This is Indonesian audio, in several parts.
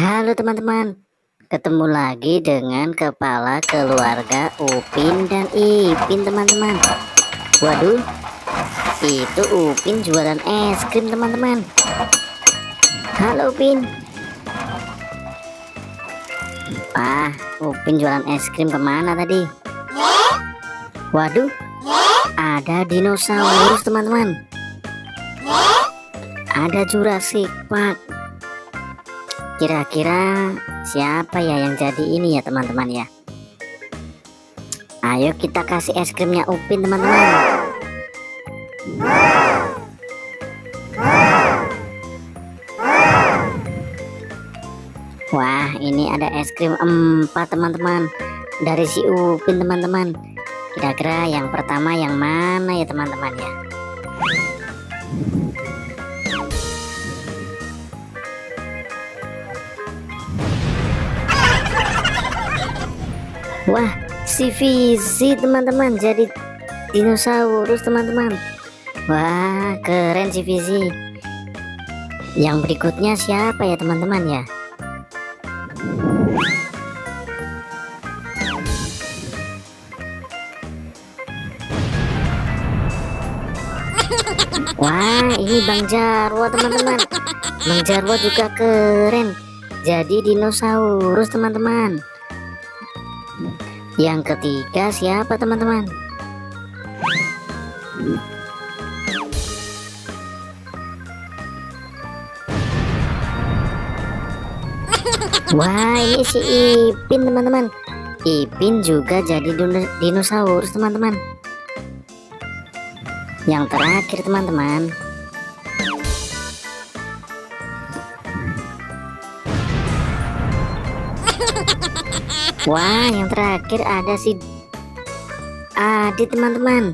Halo teman-teman, ketemu lagi dengan kepala keluarga Upin dan Ipin teman-teman. Waduh, itu Upin jualan es krim teman-teman. Halo Upin. Upin jualan es krim kemana tadi? Waduh, ada dinosaurus teman-teman. Ada Jurassic Park. Kira-kira siapa ya yang jadi ini ya teman-teman ya? Ayo kita kasih es krimnya Upin teman-teman. Wah, ini ada es krim 4 teman-teman dari si Upin teman-teman. Kira-kira yang pertama yang mana ya teman-teman ya? Wah, si Fizi teman-teman jadi dinosaurus teman-teman. Wah, keren si Fizi. Yang berikutnya siapa ya teman-teman ya? Wah, ini Bang Jarwo teman-teman. Bang Jarwo juga keren jadi dinosaurus teman-teman. Yang ketiga siapa teman-teman? Wah, ini si Ipin teman-teman. Ipin juga jadi dinosaurus teman-teman. Yang terakhir teman-teman. Wah, yang terakhir ada si Adit teman-teman.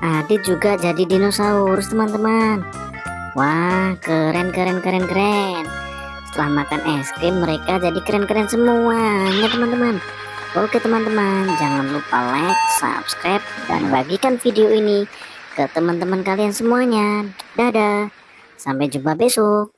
Adit juga jadi dinosaurus teman-teman. Wah, keren. Setelah makan es krim mereka jadi keren-keren semuanya teman-teman. Oke teman-teman, jangan lupa like, subscribe, dan bagikan video ini ke teman-teman kalian semuanya. Dadah, sampai jumpa besok.